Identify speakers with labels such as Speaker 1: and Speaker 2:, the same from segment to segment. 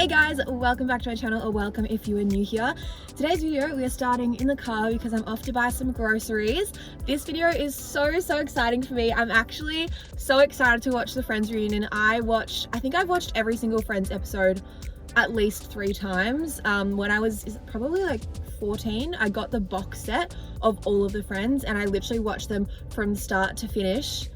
Speaker 1: Hey guys, welcome back to my channel, or welcome if you are new here. Today's video, we are starting in the car because I'm off to buy some groceries. This video is so exciting for me. I'm actually so excited to watch the Friends reunion. I think I've watched every single Friends episode at least 3 times. When I was probably like 14, I got the box set of all of the Friends and I literally watched them from start to finish.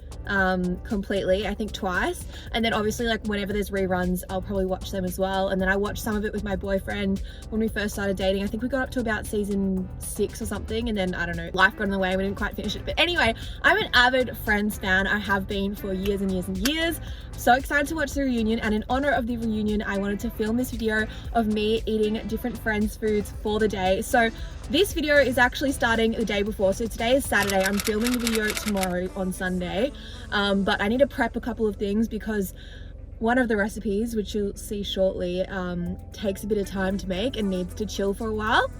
Speaker 1: Completely, I think twice, and then obviously like whenever there's reruns I'll probably watch them as well. And then I watched some of it with my boyfriend when we first started dating. I think we got up to about season 6 or something, and then I don't know, life got in the way, we didn't quite finish it. But anyway, I'm an avid Friends fan. I have been for years and years and years. So excited to watch the reunion, and in honor of the reunion I wanted to film this video of me eating different Friends foods for the day. So this video is actually starting the day before, so today is Saturday. I'm filming the video tomorrow on Sunday, but I need to prep a couple of things because one of the recipes, which you'll see shortly, takes a bit of time to make and needs to chill for a while.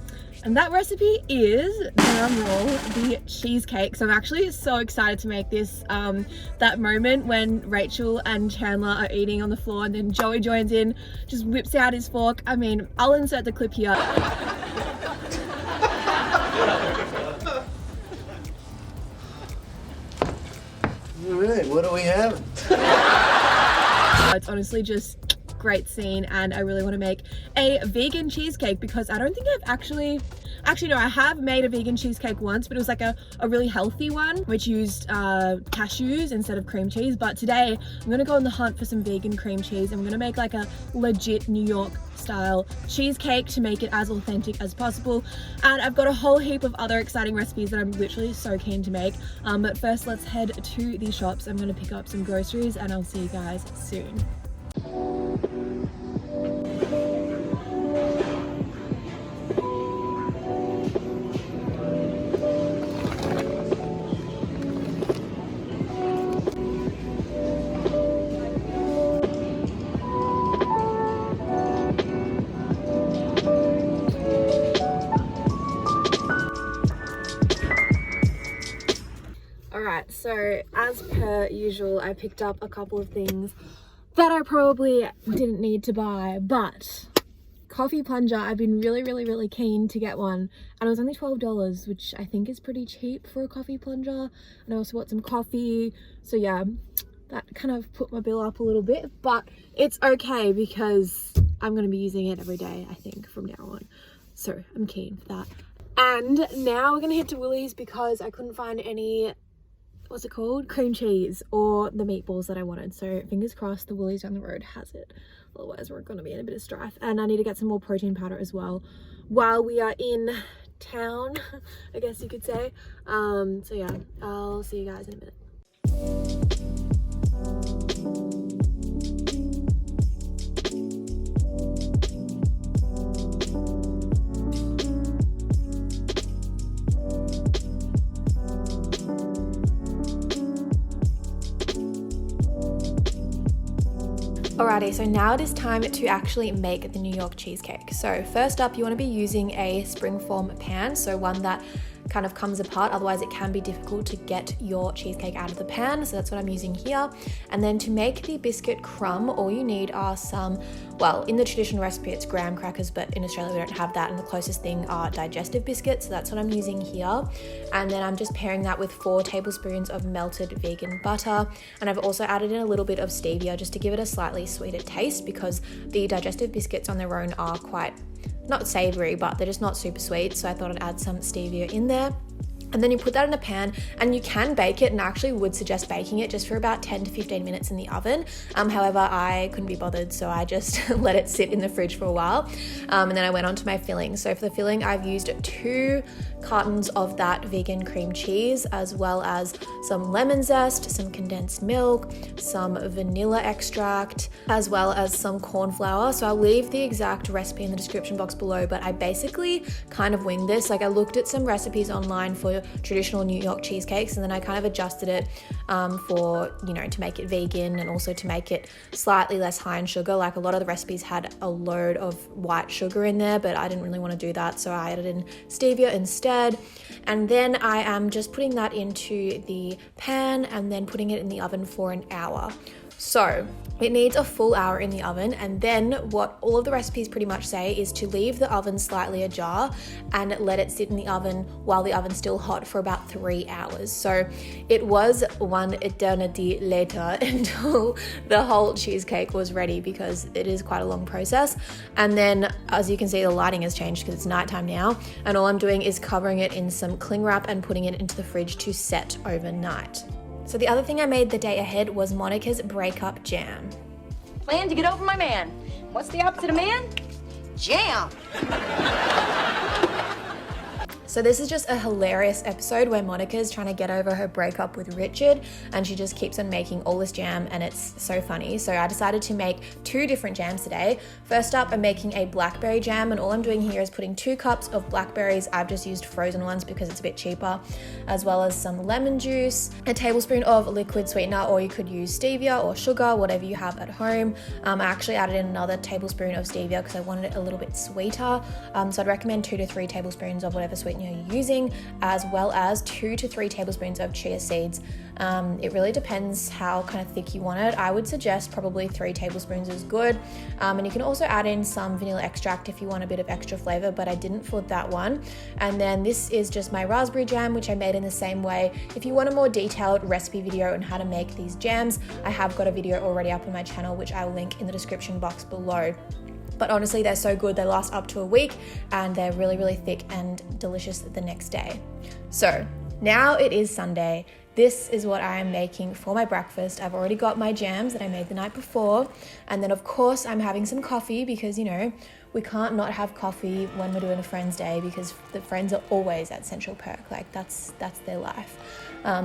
Speaker 1: And that recipe is, drumroll, the cheesecake. So I'm actually so excited to make this. That moment when Rachel and Chandler are eating on the floor and then Joey joins in, just whips out his fork. I mean, I'll insert the clip here.
Speaker 2: Alright, what do we have?
Speaker 1: It's honestly just great scene, and I really want to make a vegan cheesecake because I don't think I've actually no, I have made a vegan cheesecake once, but it was like a really healthy one which used cashews instead of cream cheese. But today I'm gonna go on the hunt for some vegan cream cheese and I'm gonna make like a legit New York style cheesecake to make it as authentic as possible. And I've got a whole heap of other exciting recipes that I'm literally so keen to make, but first let's head to the shops. I'm gonna pick up some groceries and I'll see you guys soon. Alright, so as per usual, I picked up a couple of things that I probably didn't need to buy, but coffee plunger, I've been really keen to get one, and it was only $12, which I think is pretty cheap for a coffee plunger. And I also bought some coffee, so yeah, that kind of put my bill up a little bit, but it's okay because I'm going to be using it every day, I think, from now on. So I'm keen for that. And now we're going to head to Woolies because I couldn't find any, what's it called, cream cheese or the meatballs that I wanted. So fingers crossed the Woolies down the road has it, otherwise we're going to be in a bit of strife. And I need to get some more protein powder as well while we are in town, I guess you could say. So yeah, I'll see you guys in a minute. Alrighty, so now it is time to actually make the New York cheesecake. So first up, you want to be using a springform pan, so one that kind of comes apart, otherwise it can be difficult to get your cheesecake out of the pan, so that's what I'm using here. And then to make the biscuit crumb, all you need are some, well, in the traditional recipe it's graham crackers, but in Australia we don't have that, and the closest thing are digestive biscuits, so that's what I'm using here. And then I'm just pairing that with 4 tablespoons of melted vegan butter, and I've also added in a little bit of stevia just to give it a slightly sweeter taste, because the digestive biscuits on their own are quite not savory, but they're just not super sweet, so I thought I'd add some stevia in there. And then you put that in a pan, and you can bake it, and I actually would suggest baking it just for about 10 to 15 minutes in the oven. However, I couldn't be bothered, so I just let it sit in the fridge for a while. And then I went on to my filling. So for the filling, I've used 2 cartons of that vegan cream cheese, as well as some lemon zest, some condensed milk, some vanilla extract, as well as some corn flour. So I'll leave the exact recipe in the description box below, but I basically kind of winged this. Like, I looked at some recipes online for traditional New York cheesecakes, and then I kind of adjusted it for, you know, to make it vegan and also to make it slightly less high in sugar. Like, a lot of the recipes had a load of white sugar in there, but I didn't really want to do that, so I added in stevia instead. And then I am just putting that into the pan and then putting it in the oven for an hour. So it needs a full hour in the oven, and then what all of the recipes pretty much say is to leave the oven slightly ajar and let it sit in the oven while the oven's still hot for about 3 hours. So it was one eternity later until the whole cheesecake was ready, because it is quite a long process. And then, as you can see, the lighting has changed because it's nighttime now, and all I'm doing is covering it in some cling wrap and putting it into the fridge to set overnight. So the other thing I made the day ahead was Monica's breakup jam.
Speaker 3: Plan to get over my man. What's the opposite of man? Jam.
Speaker 1: So this is just a hilarious episode where Monica is trying to get over her breakup with Richard, and she just keeps on making all this jam, and it's so funny. So I decided to make 2 different jams today. First up, I'm making a blackberry jam, and all I'm doing here is putting 2 cups of blackberries. I've just used frozen ones because it's a bit cheaper, as well as some lemon juice, a tablespoon of liquid sweetener, or you could use stevia or sugar, whatever you have at home. I actually added in another tablespoon of stevia because I wanted it a little bit sweeter. So I'd recommend 2 to 3 tablespoons of whatever sweetener you're using, as well as 2 to 3 tablespoons of chia seeds. It really depends how kind of thick you want it. I would suggest probably 3 tablespoons is good. And you can also add in some vanilla extract if you want a bit of extra flavor, but I didn't for that one. And then this is just my raspberry jam, which I made in the same way. If you want a more detailed recipe video on how to make these jams, I have got a video already up on my channel, which I will link in the description box below. But honestly, they're so good. They last up to a week, and they're really, really thick and delicious the next day. So now it is Sunday. This is what I am making for my breakfast. I've already got my jams that I made the night before. And then of course I'm having some coffee because, you know, we can't not have coffee when we're doing a friend's day, because the friends are always at Central Perk. Like that's their life.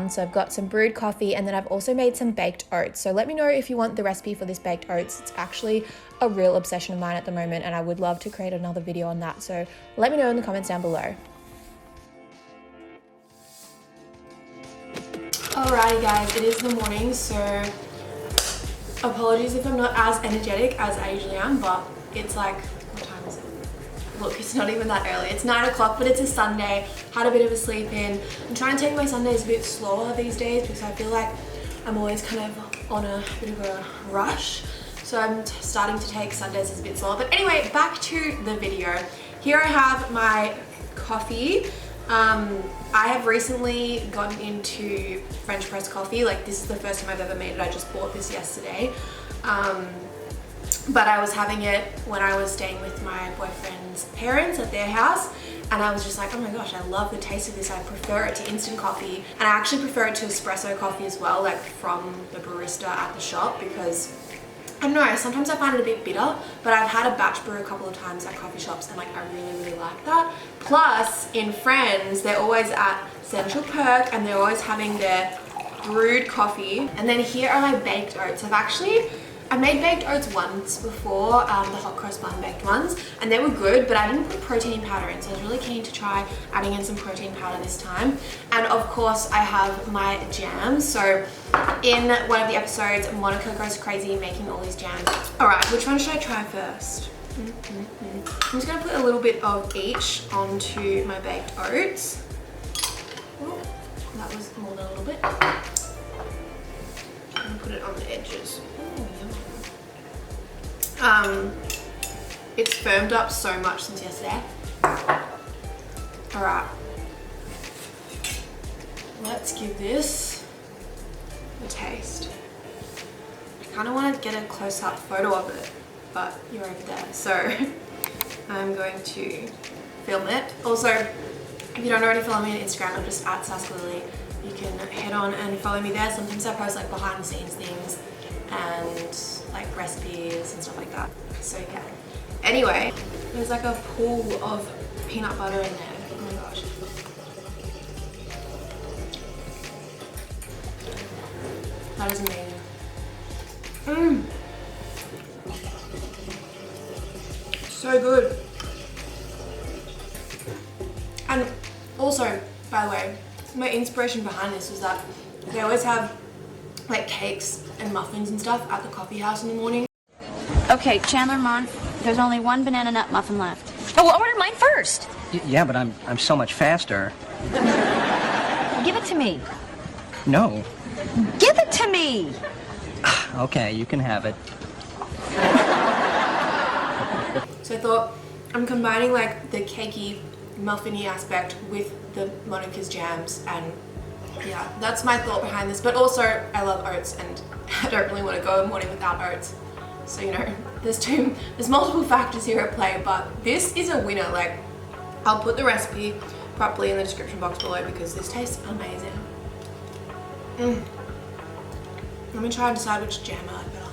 Speaker 1: So I've got some brewed coffee, and then I've also made some baked oats. So let me know if you want the recipe for this baked oats. It's actually a real obsession of mine at the moment, and I would love to create another video on that. So let me know in the comments down below. Alrighty guys, it is the morning, so apologies if I'm not as energetic as I usually am, but it's like, what time is it? Look, it's not even that early. It's 9 o'clock, but it's a Sunday. Had a bit of a sleep in. I'm trying to take my Sundays a bit slower these days because I feel like I'm always kind of on a bit of a rush. So I'm starting to take Sundays as a bit slower. But anyway, back to the video. Here I have my coffee. I have recently gotten into French press coffee. Like, this is the first time I've ever made it. I just bought this yesterday. But I was having it when I was staying with my boyfriend's parents at their house, and I was just like, oh my gosh, I love the taste of this. I prefer it to instant coffee, and I actually prefer it to espresso coffee as well, like from the barista at the shop, because I don't know, sometimes I find it a bit bitter, but I've had a batch brew a couple of times at coffee shops, and like I really, really like that. Plus, in Friends, they're always at Central Perk, and they're always having their brewed coffee. And then here are my baked oats. I've made baked oats once before, the hot cross bun baked ones, and they were good, but I didn't put protein powder in, so I was really keen to try adding in some protein powder this time. And of course, I have my jams. So in one of the episodes, Monica goes crazy making all these jams. All right, which one should I try first? I'm just gonna put a little bit of each onto my baked oats. Ooh, that was more than a little bit. I'm gonna put it on the edges. It's firmed up so much since yesterday. All right, let's give this a taste. I kind of want to get a close-up photo of it, but you're over there, so I'm going to film it. Also, if you don't already follow me on Instagram, I'm just at Saska Lily. You can head on and follow me there. Sometimes I post like behind the scenes things and like recipes and stuff like that. So yeah. Anyway, there's like a pool of peanut butter in there. Oh my gosh. That is amazing. So good. And also, by the way, my inspiration behind this was that they always have like cakes and muffins and stuff at the coffee house in the morning.
Speaker 3: Okay, Chandler, there's only one banana nut muffin left. Oh, well, order mine first.
Speaker 4: Yeah, but I'm so much faster.
Speaker 3: Give it to me.
Speaker 4: No.
Speaker 3: Give it to me.
Speaker 4: Okay, you can have it.
Speaker 1: So I thought I'm combining like the cakey, muffiny aspect with the Monica's jams, and yeah, that's my thought behind this. But also I love oats and I don't really want to go a morning without oats. So you know, there's multiple factors here at play, but this is a winner. Like, I'll put the recipe properly in the description box below because this tastes amazing. Let me try and decide which jam I like better.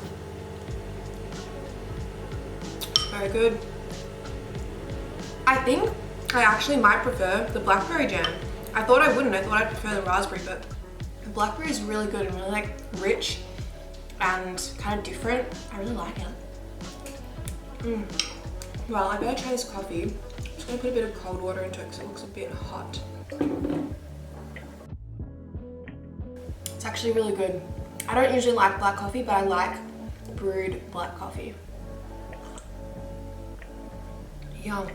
Speaker 1: Very good. I think I actually might prefer the blackberry jam. I thought I wouldn't. I thought I'd prefer the raspberry, but the blackberry is really good and really like rich and kind of different. I really like it. Well, I better try this coffee. I'm just gonna put a bit of cold water into it because it looks a bit hot. It's actually really good. I don't usually like black coffee, but I like brewed black coffee. Yum.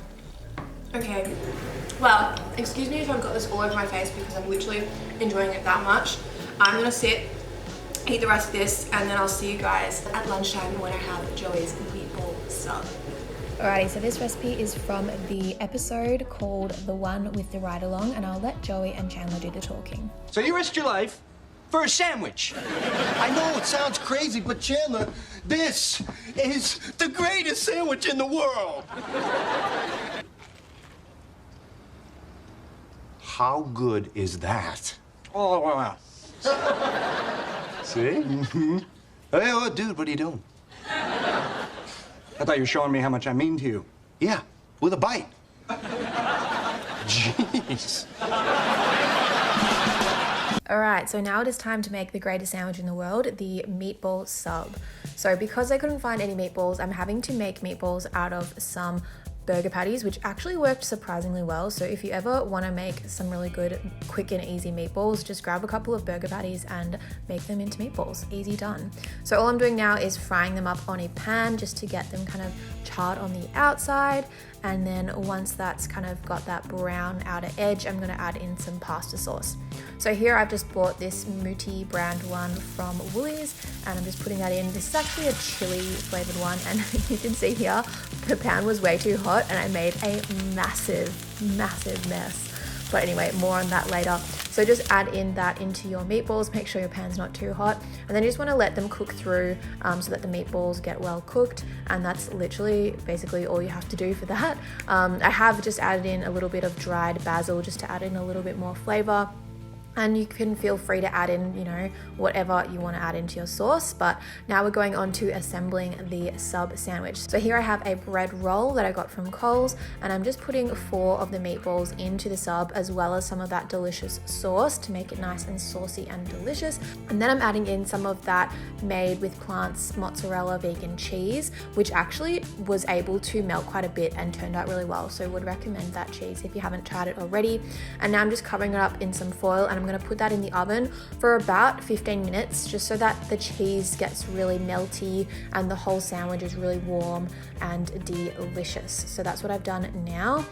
Speaker 1: Okay, well, excuse me if I've got this all over my face because I'm literally enjoying it that much. I'm gonna sit, eat the rest of this, and then I'll see you guys at lunchtime when I have Joey's meatball sub. Alrighty, so this recipe is from the episode called The One with the Ride Along, and I'll let Joey and Chandler do the talking.
Speaker 5: So you risked your life for a sandwich?
Speaker 2: I know it sounds crazy, but Chandler, this is the greatest sandwich in the world. How good is that?
Speaker 5: Oh, wow.
Speaker 2: See? Mm-hmm. Hey, oh, dude, what are you doing?
Speaker 5: I thought you were showing me how much I mean to you.
Speaker 2: Yeah, with a bite. Jeez.
Speaker 1: Alright, so now it is time to make the greatest sandwich in the world, the meatball sub. So because I couldn't find any meatballs, I'm having to make meatballs out of some burger patties, which actually worked surprisingly well. So if you ever want to make some really good, quick and easy meatballs, just grab a couple of burger patties and make them into meatballs. Easy done. So all I'm doing now is frying them up on a pan just to get them kind of charred on the outside. And then once that's kind of got that brown outer edge, I'm going to add in some pasta sauce. So here I've just bought this Muti brand one from Woolies, and I'm just putting that in. This is actually a chili flavored one, and you can see here the pan was way too hot and I made a massive mess. But anyway, more on that later. So just add in that into your meatballs, make sure your pan's not too hot, and then you just want to let them cook through so that the meatballs get well cooked, and that's literally basically all you have to do for that. I have just added in a little bit of dried basil just to add in a little bit more flavor. And you can feel free to add in, you know, whatever you want to add into your sauce. But now we're going on to assembling the sub sandwich. So here I have a bread roll that I got from Coles, and I'm just putting 4 of the meatballs into the sub, as well as some of that delicious sauce to make it nice and saucy and delicious. And then I'm adding in some of that made with plants mozzarella vegan cheese, which actually was able to melt quite a bit and turned out really well. So would recommend that cheese if you haven't tried it already. And now I'm just covering it up in some foil, and I'm going to put that in the oven for about 15 minutes just so that the cheese gets really melty and the whole sandwich is really warm and delicious. So that's what I've done now.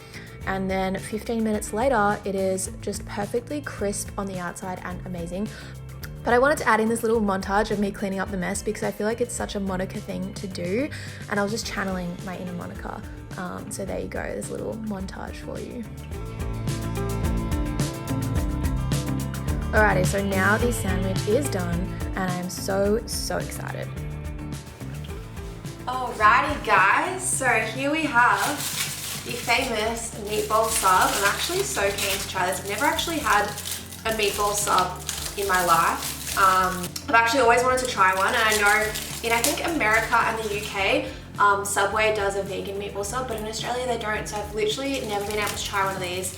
Speaker 1: And then 15 minutes later, it is just perfectly crisp on the outside and amazing. But I wanted to add in this little montage of me cleaning up the mess because I feel like it's such a Monica thing to do, and I was just channeling my inner Monica. So there you go, this little montage for you. Alrighty, so now the sandwich is done and I'm so excited. Alrighty guys, so here we have the famous meatball sub. I'm actually so keen to try this. I've never actually had a meatball sub in my life. I've actually always wanted to try one, and I know in I think America and the UK, Subway does a vegan meatball sub, but in Australia they don't, so I've literally never been able to try one of these,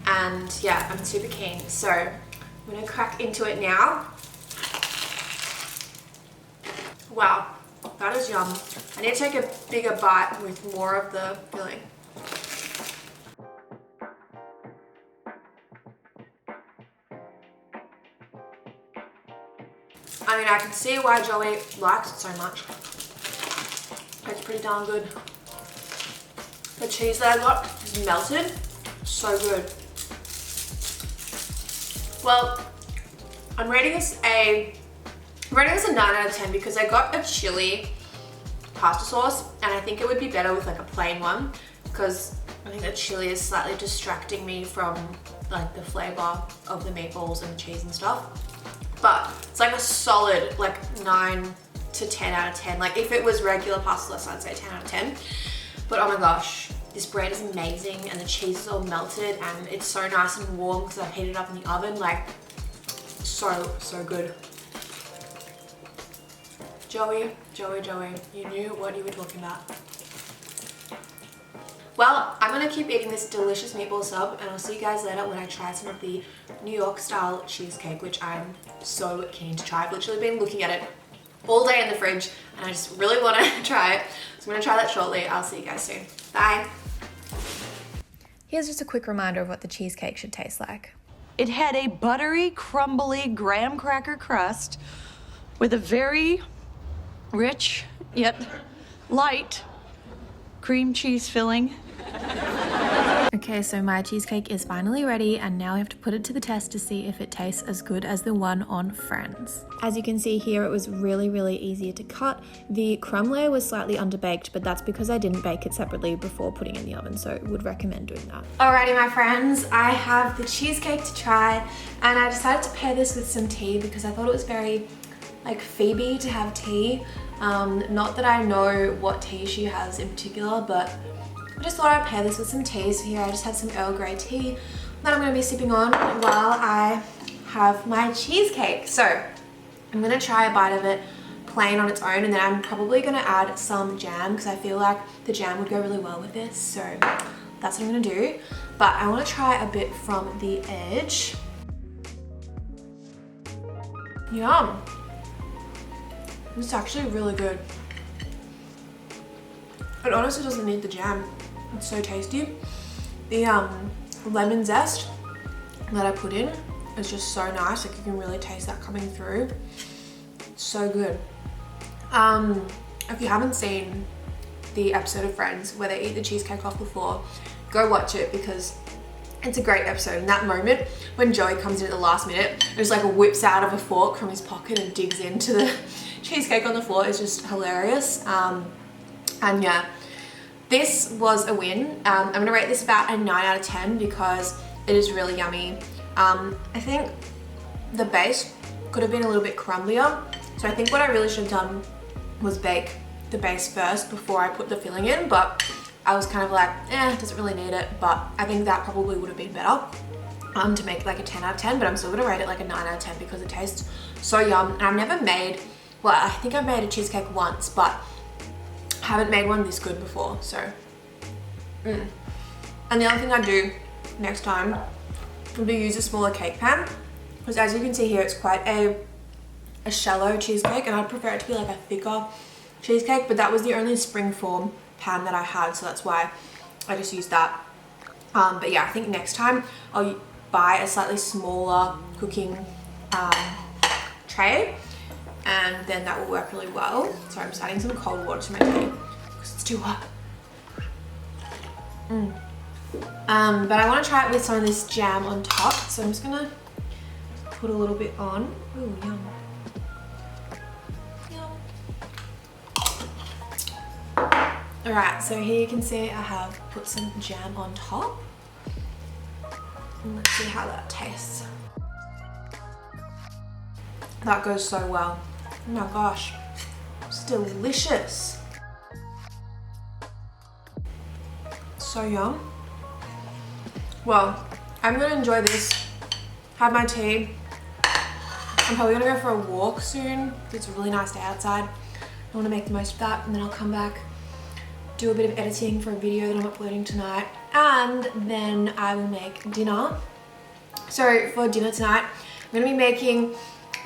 Speaker 1: and yeah, I'm super keen. So I'm gonna crack into it now. Wow, that is yum. I need to take a bigger bite with more of the filling. I mean, I can see why Joey likes it so much. It's pretty darn good. The cheese that I got is melted, so good. Well, I'm rating this a I'm rating this a 9 out of 10 because I got a chili pasta sauce and I think it would be better with like a plain one because I think the chili is slightly distracting me from like the flavor of the meatballs and the cheese and stuff. But it's like a solid like 9 to 10 out of 10. Like if it was regular pasta sauce, I'd say 10 out of 10. But oh my gosh, this bread is amazing and the cheese is all melted and it's so nice and warm because I've heated it up in the oven. Like so good. Joey, you knew what you were talking about. Well, I'm gonna keep eating this delicious meatball sub and I'll see you guys later when I try some of the New York style cheesecake, which I'm so keen to try. I've literally been looking at it all day in the fridge and I just really want to try it. So I'm gonna try that shortly. I'll see you guys soon. Bye. Here's just a quick reminder of what the cheesecake should taste like.
Speaker 6: It had a buttery, crumbly graham cracker crust with a very rich yet light cream cheese filling.
Speaker 1: Okay, so my cheesecake is finally ready and now I have to put it to the test to see if it tastes as good as the one on Friends. As you can see here, it was really easy to cut. The crumb layer was slightly underbaked, but that's because I didn't bake it separately before putting it in the oven, so would recommend doing that. Alrighty, my friends, I have the cheesecake to try and I decided to pair this with some tea because I thought it was very like Phoebe to have tea. Not that I know what tea she has in particular, but I just thought I'd pair this with some tea. So here I just have some Earl Grey tea that I'm going to be sipping on while I have my cheesecake. So I'm going to try a bite of it plain on its own and then I'm probably going to add some jam because I feel like the jam would go really well with this. So that's what I'm going to do. But I want to try a bit from the edge. Yum! It's actually really good. It honestly doesn't need the jam. It's so tasty. The lemon zest that I put in is just so nice. Like you can really taste that coming through. It's so good. If you haven't seen the episode of Friends where they eat the cheesecake off the floor, go watch it because it's a great episode. In that moment when Joey comes in at the last minute and just like whips out of a fork from his pocket and digs into the cheesecake on the floor is just hilarious. And yeah, this was a win. I'm gonna rate this about a 9 out of 10 because it is really yummy. I think the base could have been a little bit crumblier. So I think what I really should have done was bake the base first before I put the filling in, but I was kind of like, doesn't really need it. But I think that probably would have been better to make like a 10 out of 10, but I'm still gonna rate it like a 9 out of 10 because it tastes so yum. And I've never made, well, I think I've made a cheesecake once, but haven't made one this good before, so. And the other thing I do next time would be use a smaller cake pan, because as you can see here, it's quite a shallow cheesecake, and I'd prefer it to be like a thicker cheesecake, but that was the only spring form pan that I had, so that's why I just used that. But yeah, I think next time I'll buy a slightly smaller cooking tray, and then that will work really well. So I'm just adding some cold water to my tea because it's too hot. But I want to try it with some of this jam on top, so I'm just gonna put a little bit on. Ooh, yum. Alright, so here you can see I have put some jam on top. And let's see how that tastes. That goes so well. Oh my gosh, it's delicious. So yum. Well, I'm gonna enjoy this, have my tea. I'm probably gonna go for a walk soon. It's a really nice day outside. I wanna make the most of that, and then I'll come back, do a bit of editing for a video that I'm uploading tonight, and then I will make dinner. So for dinner tonight, I'm gonna be making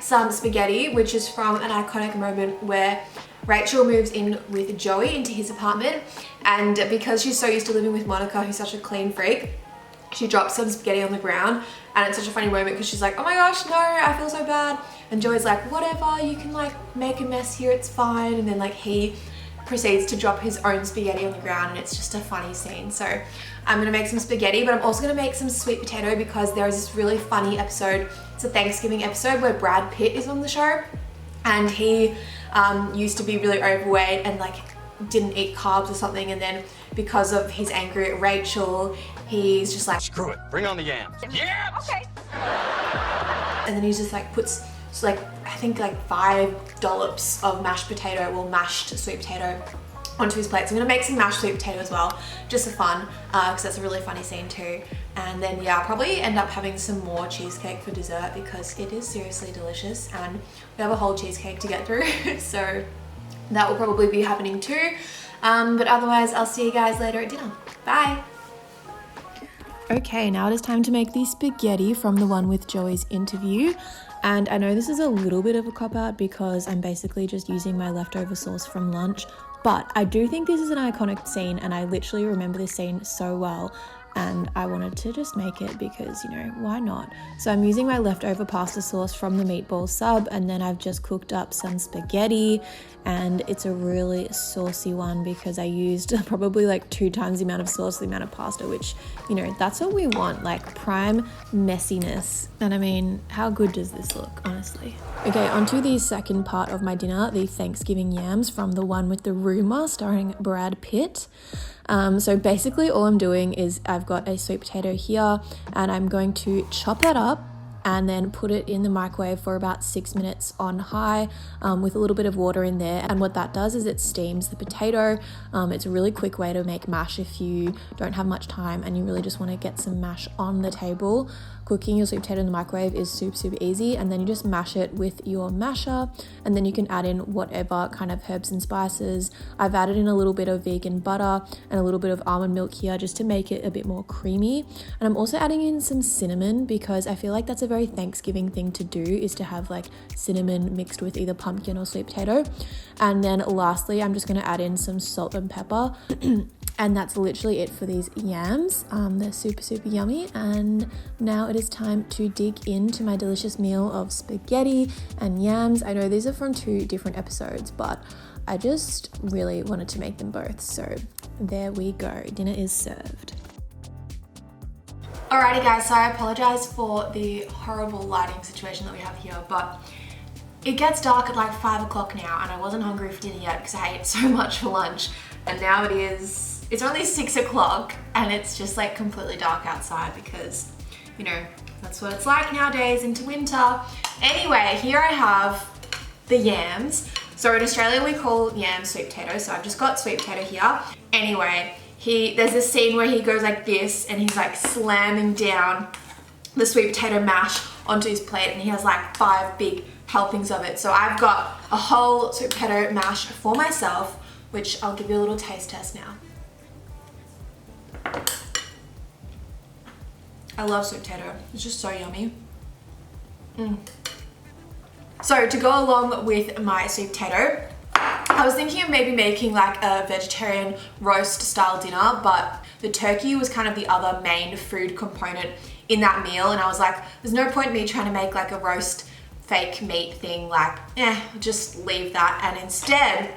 Speaker 1: some spaghetti, which is from an iconic moment where Rachel moves in with Joey into his apartment, and because she's so used to living with Monica, who's such a clean freak, she drops some spaghetti on the ground, and it's such a funny moment because she's like, oh my gosh, no, I feel so bad, and Joey's like, whatever, you can like make a mess here, it's fine, and then like he proceeds to drop his own spaghetti on the ground, and it's just a funny scene. So I'm gonna make some spaghetti, but I'm also gonna make some sweet potato because there is this really funny episode. It's a Thanksgiving episode where Brad Pitt is on the show, and he used to be really overweight and like didn't eat carbs or something, and then because of he's angry at Rachel, he's just like,
Speaker 2: Screw it, bring on the yams. Yeah!
Speaker 3: Okay.
Speaker 1: and then he just like puts like I think like 5 dollops of mashed potato, well mashed sweet potato, onto his plate. So I'm gonna make some mashed sweet potato as well, just for fun, because that's a really funny scene too. And then yeah, I'll probably end up having some more cheesecake for dessert because it is seriously delicious and we have a whole cheesecake to get through. So that will probably be happening too. But otherwise, I'll see you guys later at dinner. Bye. Okay, now it is time to make the spaghetti from the one with Joey's interview. And I know this is a little bit of a cop-out because I'm basically just using my leftover sauce from lunch, but I do think this is an iconic scene and I literally remember this scene so well. And I wanted to just make it because, you know, why not? So I'm using my leftover pasta sauce from the meatball sub, and then I've just cooked up some spaghetti, and it's a really saucy one because I used probably like 2 times the amount of sauce, the amount of pasta, which, you know, that's what we want, like prime messiness. And I mean, how good does this look, honestly? Okay, onto the second part of my dinner, the Thanksgiving yams from the one with the rumor starring Brad Pitt. So basically all I'm doing is I've got a sweet potato here and I'm going to chop that up and then put it in the microwave for about 6 minutes on high with a little bit of water in there. And what that does is it steams the potato. It's a really quick way to make mash if you don't have much time and you really just want to get some mash on the table. Cooking your sweet potato in the microwave is super easy, and then you just mash it with your masher, and then you can add in whatever kind of herbs and spices. I've added in a little bit of vegan butter and a little bit of almond milk here just to make it a bit more creamy. And I'm also adding in some cinnamon because I feel like that's a very Thanksgiving thing to do, is to have like cinnamon mixed with either pumpkin or sweet potato. And then lastly, I'm just going to add in some salt and pepper. And that's literally it for these yams. They're super yummy. And now it is time to dig into my delicious meal of spaghetti and yams. I know these are from 2 different episodes, but I just really wanted to make them both. So there we go. Dinner is served. Alrighty guys, so I apologize for the horrible lighting situation that we have here, but it gets dark at like 5 o'clock now and I wasn't hungry for dinner yet because I ate so much for lunch. And now it's only 6 o'clock and it's just like completely dark outside because, you know, that's what it's like nowadays into winter. Anyway, here I have the yams. So in Australia we call yams sweet potato, so I've just got sweet potato here. Anyway, there's this scene where he goes like this and he's like slamming down the sweet potato mash onto his plate and he has like 5 big helpings of it. So I've got a whole sweet potato mash for myself, which I'll give you a little taste test now. I love sweet potato. It's just so yummy. So to go along with my sweet potato, I was thinking of maybe making like a vegetarian roast style dinner, but the turkey was kind of the other main food component in that meal. And I was like, there's no point in me trying to make like a roast fake meat thing, like, just leave that and instead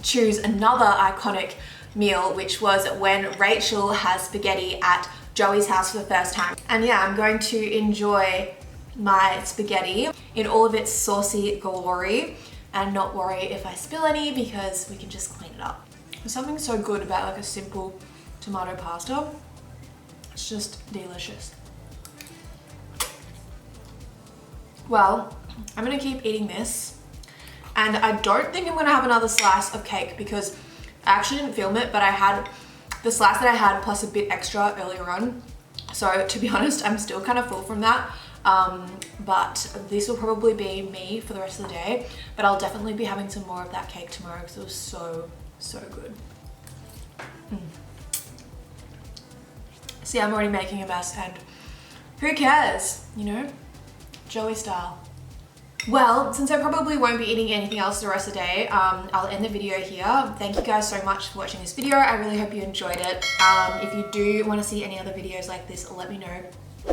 Speaker 1: choose another iconic meal, which was when Rachel has spaghetti at Joey's house for the first time. And yeah, I'm going to enjoy my spaghetti in all of its saucy glory and not worry if I spill any because we can just clean it up. There's something so good about like a simple tomato pasta. It's just delicious. Well, I'm gonna keep eating this and I don't think I'm gonna have another slice of cake because I actually didn't film it, but I had the slice that I had plus a bit extra earlier on. So to be honest, I'm still kind of full from that. But this will probably be me for the rest of the day, but I'll definitely be having some more of that cake tomorrow because it was so good. See, I'm already making a mess and who cares, you know? Joey style. Well, since I probably won't be eating anything else the rest of the day, I'll end the video here. Thank you guys so much for watching this video. I really hope you enjoyed it. If you do want to see any other videos like this, let me know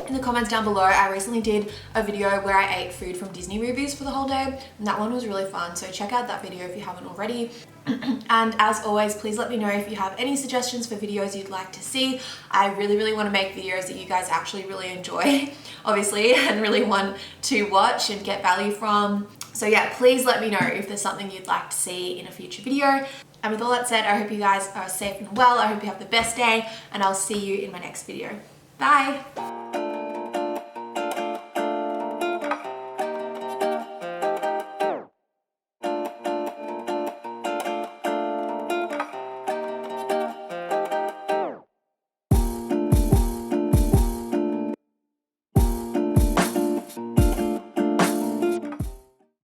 Speaker 1: in the comments down below. I recently did a video where I ate food from Disney movies for the whole day, and that one was really fun, so check out that video if you haven't already. And as always, please let me know if you have any suggestions for videos you'd like to see. I really want to make videos that you guys actually really enjoy, obviously, and really want to watch and get value from. So yeah, please let me know if there's something you'd like to see in a future video. And with all that said, I hope you guys are safe and well. I hope you have the best day, and I'll see you in my next video. Bye.